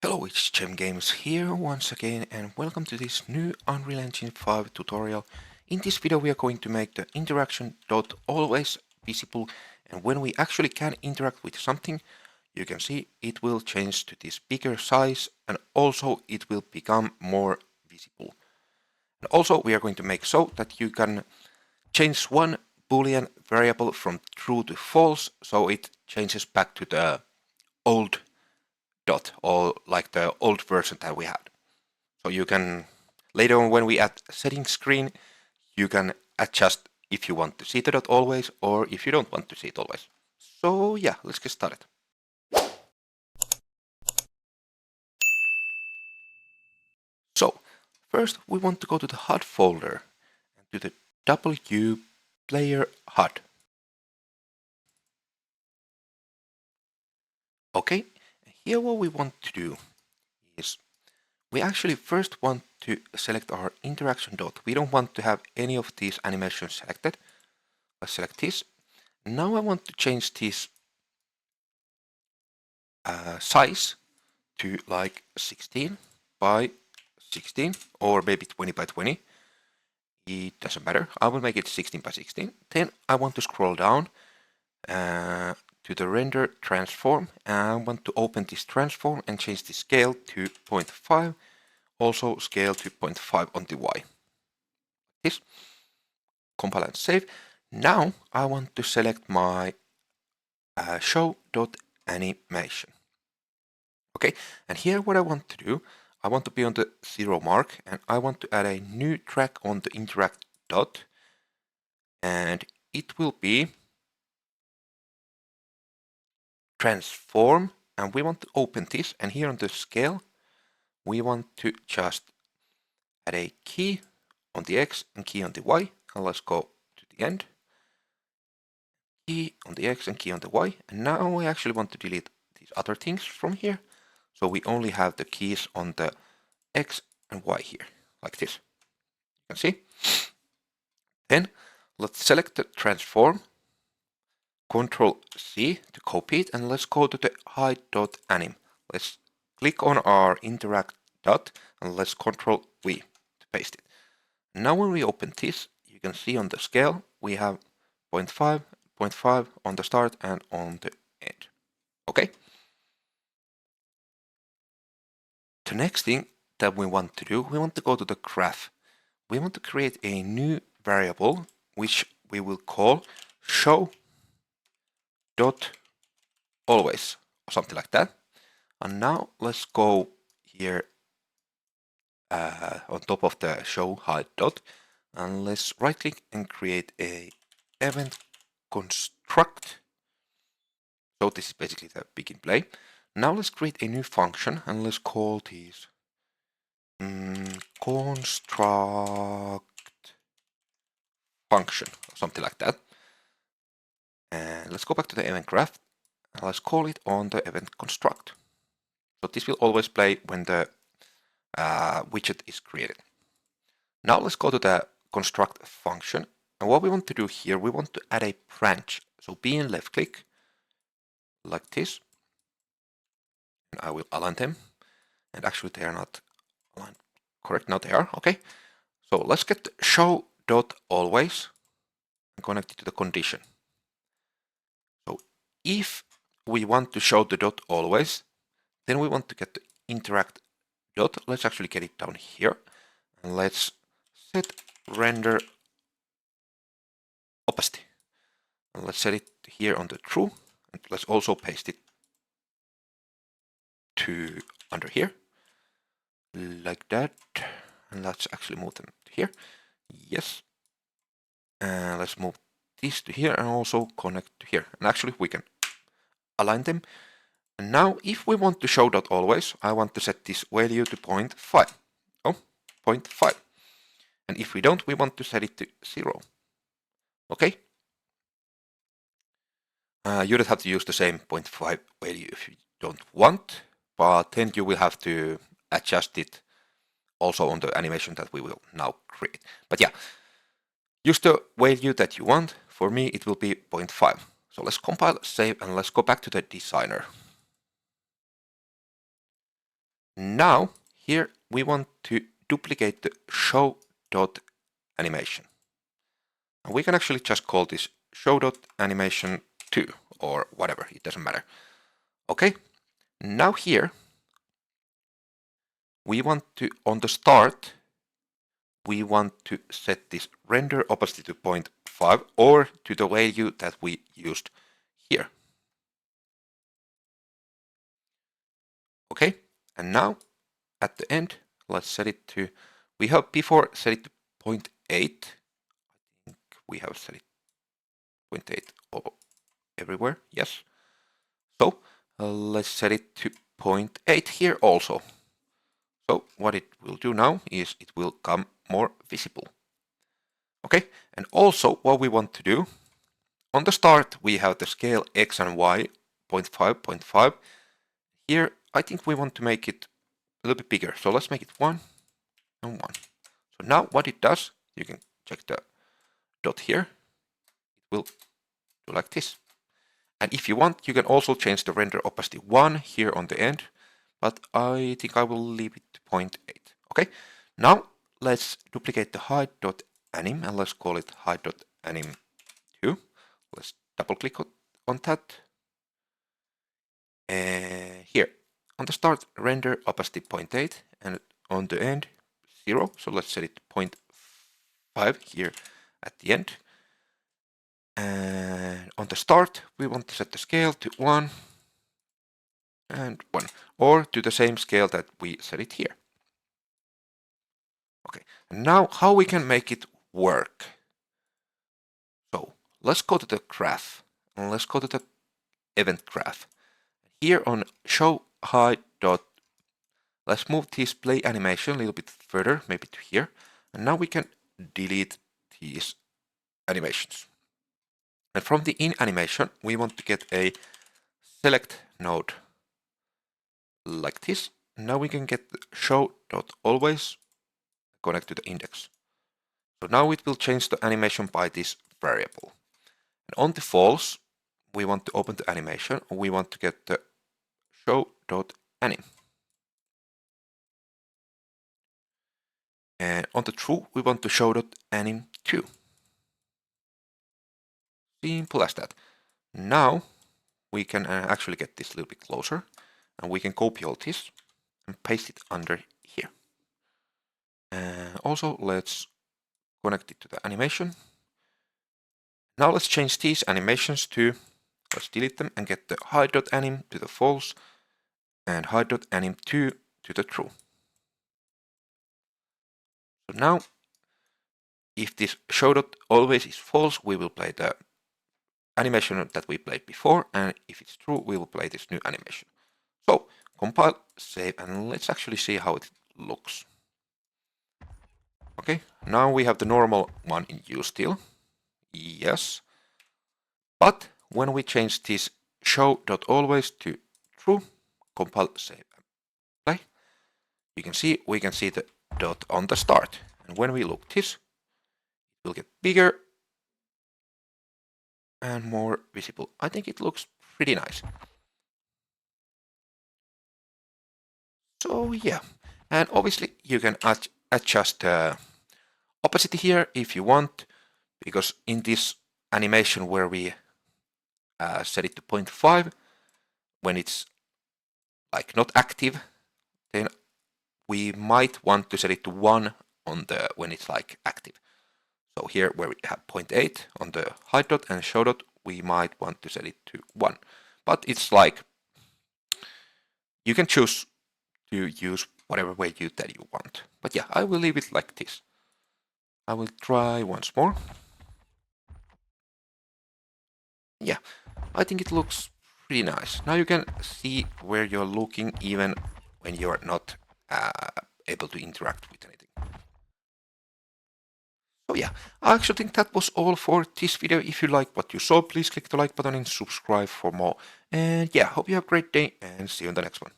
Hello, it's Gem Games here once again, and welcome to this new Unreal Engine 5 tutorial. In this video we are going to make the interaction dot always visible, and when we actually can interact with something, you can see it will change to this bigger size, and also it will become more visible. And also we are going to make so that you can change one boolean variable from true to false, so it changes back to the old dot, or like the old version that we had. So you can, later on when we add settings screen, you can adjust if you want to see the dot always or if you don't want to see it always. So yeah, let's get started. So first we want to go to the HUD folder and to the W player HUD. Okay, here what we want to do is we actually first want to select our interaction dot. We don't want to have any of these animations selected. Let's select this. Now I want to change this size to like 16 by 16 or maybe 20 by 20. It doesn't matter. I will make it 16 by 16. Then I want to scroll down to the render transform, and I want to open this transform and change the scale to 0.5. Also scale to 0.5 on the Y. This. Compile and save. Now I want to select my show.animation. Okay, and here what I want to do, I want to be on the 0 mark, and I want to add a new track on the interact dot, and it will be transform, and we want to open this, and here on the scale we want to just add a key on the X and key on the Y, and let's go to the end. Key on the X and key on the Y, and now we actually want to delete these other things from here, so we only have the keys on the X and Y here, like this. You can see. Then let's select the transform, Control C to copy it, and let's go to the hide.anim. Let's click on our interact dot and let's Control V to paste it. Now when we open this, you can see on the scale we have 0.5, 0.5 on the start and on the end. Okay. The next thing that we want to do, we want to go to the graph. We want to create a new variable which we will call show dot always, or something like that. And now let's go here on top of the show hide dot, and let's right click and create a event construct. So this is basically the begin play. Now let's create a new function and let's call this construct function, or something like that. And let's go back to the event graph and let's call it on the event construct. So this will always play when the widget is created. Now let's go to the construct function, and what we want to do here, we want to add a branch. So be in left click like this, and I will align them, and actually they are not aligned correct. Now they are. Okay, so let's get show dot always and connect it to the condition. So if we want to show the dot always, then we want to get the interact dot. Let's actually get it down here, and let's set render opacity, and let's set it here on the true, and let's also paste it to under here like that, and let's actually move them to here. Yes, and let's move this to here and also connect to here, and actually we can align them. And now if we want to show dot always, I want to set this value to 0.5. Oh, 0.5. And if we don't, we want to set it to 0. Okay. You don't have to use the same 0.5 value if you don't want, but then you will have to adjust it also on the animation that we will now create. But yeah, use the value that you want. For me, it will be 0.5. So let's compile, save, and let's go back to the designer. Now here we want to duplicate the show.animation. And we can actually just call this show.animation2 or whatever, it doesn't matter. Okay, now here we want to, on the start, we want to set this render opacity to 0.5 or to the value that we used here. Okay, and now at the end, let's set it to, we have before set it to 0.8. I think we have set it 0.8 everywhere, yes. So let's set it to 0.8 here also. So what it will do now is it will come more visible. Okay, and also what we want to do, on the start we have the scale X and Y 0.5, 0.5. Here I think we want to make it a little bit bigger. So let's make it 1 and 1. So now what it does, you can check the dot here, it will do like this. And if you want, you can also change the render opacity 1 here on the end, but I think I will leave it to 0.8. Okay, now let's duplicate the height.anim and let's call it height.anim2. Let's double click on that. Here, on the start, render opacity 0.8 and on the end 0. So let's set it to 0.5 here at the end. And on the start, we want to set the scale to 1 and 1, or to the same scale that we set it here. Okay, and now how we can make it work. So let's go to the graph and let's go to the event graph. Here on show height dot, let's move this play animation a little bit further, maybe to here. And now we can delete these animations. And from the in animation, we want to get a select node like this. Now we can get the show.always connect to the index. So now it will change the animation by this variable. And on the false, we want to open the animation. We want to get the show.anim. And on the true, we want to show.anim2. Simple as that. Now we can actually get this a little bit closer and we can copy all this and paste it under here. Also, let's connect it to the animation. Now let's change these animations to, let's delete them and get the height.anim to the false and height.anim2 to the true. So now, if this show.always is false, we will play the animation that we played before, and if it's true, we will play this new animation. So compile, save, and let's actually see how it looks. Okay, now we have the normal one in use still. Yes. But when we change this show.always to true, compile, save, and play, we can see the dot on the start. And when we look this, it will get bigger and more visible. I think it looks pretty nice. So yeah, and obviously you can adjust the opacity here if you want, because in this animation where we set it to 0.5, when it's like not active, then we might want to set it to 1 on the when it's like active. So here where we have 0.8 on the height dot and show dot, we might want to set it to 1. But it's like, you can choose to use whatever way that you want. But yeah, I will leave it like this. I will try once more. Yeah, I think it looks pretty nice. Now you can see where you're looking even when you're not able to interact with anything. So yeah, I actually think that was all for this video. If you like what you saw, please click the like button and subscribe for more. And yeah, hope you have a great day and see you in the next one.